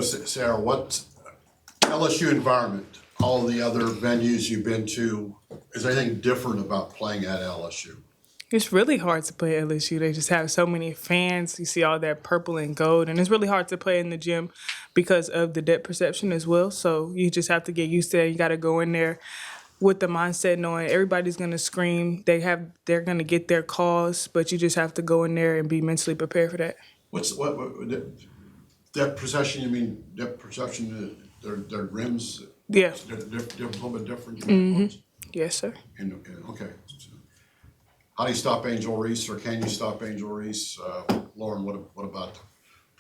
So, Sarah, what LSU environment, all the other venues you've been to, is there anything different about playing at LSU? It's really hard to play at LSU. They just have so many fans. You see all that purple and gold, and it's really hard to play in the gym because of the depth perception as well. So you just have to get used to it. You got to go in there with the mindset knowing everybody's going to scream. They're going to get their calls, but you just have to go in there and be mentally prepared for that. What depth perception? You mean depth perception? Their rims. Yeah. They're a little bit different. Mm-hmm. Yes, sir. Okay. How do you stop Angel Reese, or can you stop Angel Reese? Lauren, what about the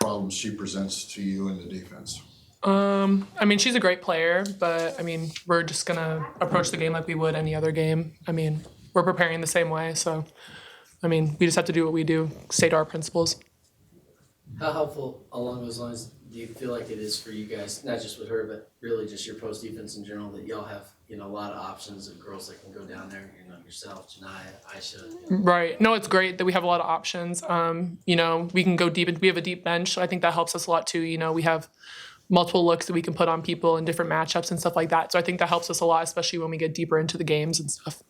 problems she presents to you in the defense? I mean, she's a great player, but I mean, we're just gonna approach the game like we would any other game. I mean, we're preparing the same way, so I mean, we just have to do what we do, stay to our principles. How helpful along those lines do you feel like it is for you guys, not just with her, but really just your post defense in general, that y'all have, a lot of options of girls that can go down there, yourself, Janiyah, Aisha. Right. No, it's great that we have a lot of options. We can go deep, we have a deep bench. So I think that helps us a lot too. We have multiple looks that we can put on people in different matchups and stuff like that. So I think that helps us a lot, especially when we get deeper into the games and stuff.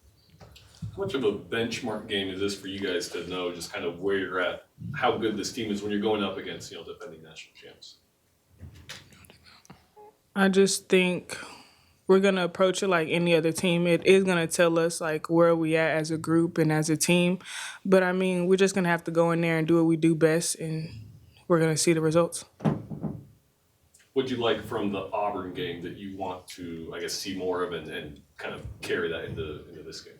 How much of a benchmark game is this for you guys to know just kind of where you're at, how good this team is when you're going up against, defending national champs? I just think we're going to approach it like any other team. It is going to tell us like where we at as a group and as a team. But I mean, we're just going to have to go in there and do what we do best, and we're going to see the results. What'd you like from the Auburn game that you want to, see more of and kind of carry that into this game?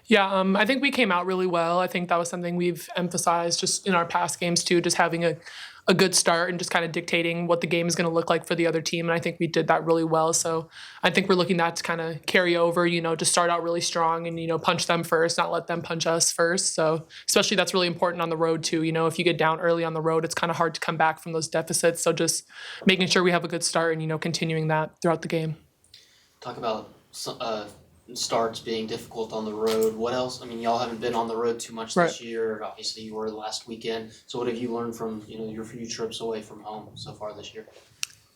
Yeah, I think we came out really well. I think that was something we've emphasized just in our past games too, just having a good start and just kind of dictating what the game is going to look like for the other team. And I think we did that really well. So I think we're looking at to kind of carry over, to start out really strong and, punch them first, not let them punch us first. So especially that's really important on the road too. If you get down early on the road, it's kind of hard to come back from those deficits. So just making sure we have a good start and, continuing that throughout the game. Talk about starts being difficult on the road. What else? I mean, y'all haven't been on the road too much this year. Obviously, you were last weekend. So what have you learned from, your few trips away from home so far this year?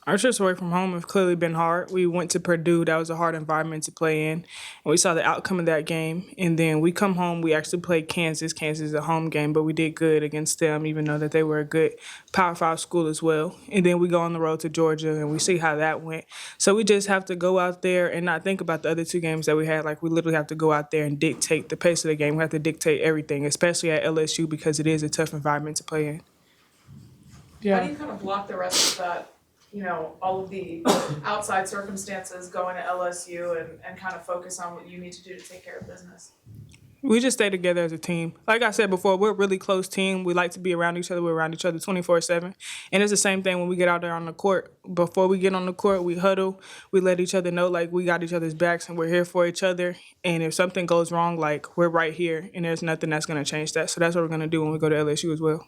Our trips away from home have clearly been hard. We went to Purdue. That was a hard environment to play in. And we saw the outcome of that game. And then we come home. We actually played Kansas. Kansas is a home game, but we did good against them, even though that they were a good Power 5 school as well. And then we go on the road to Georgia, and we see how that went. So we just have to go out there and not think about the other two games that we had. Like, we literally have to go out there and dictate the pace of the game. We have to dictate everything, especially at LSU, because it is a tough environment to play in. Yeah. How do you kind of block the rest of that, all of the outside circumstances going to LSU and kind of focus on what you need to do to take care of business? We just stay together as a team. Like I said before, we're a really close team. We like to be around each other. We're around each other 24/7. And it's the same thing when we get out there on the court. Before we get on the court, we huddle. We let each other know, like, we got each other's backs and we're here for each other. And if something goes wrong, like, we're right here, and there's nothing that's going to change that. So that's what we're going to do when we go to LSU as well.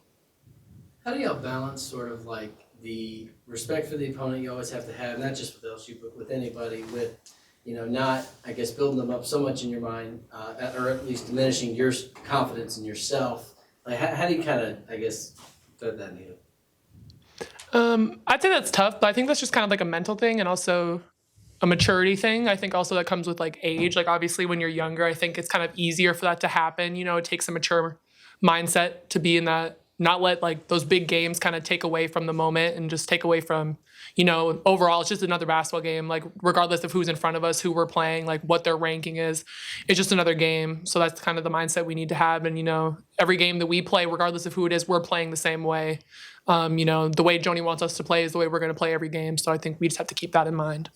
How do y'all balance sort of like the respect for the opponent you always have to have, not just with LSU, but with anybody, with, not, building them up so much in your mind, or at least diminishing your confidence in yourself? Like, how do you kind of, thread that needle? I'd say that's tough, but I think that's just kind of like a mental thing and also a maturity thing. I think also that comes with like age. Like obviously when you're younger, I think it's kind of easier for that to happen. It takes a mature mindset to be in that, not let like those big games kind of take away from the moment and just take away from, overall it's just another basketball game. Like regardless of who's in front of us, who we're playing, like what their ranking is, it's just another game. So that's kind of the mindset we need to have. And, every game that we play, regardless of who it is, we're playing the same way. The way Joni wants us to play is the way we're going to play every game. So I think we just have to keep that in mind.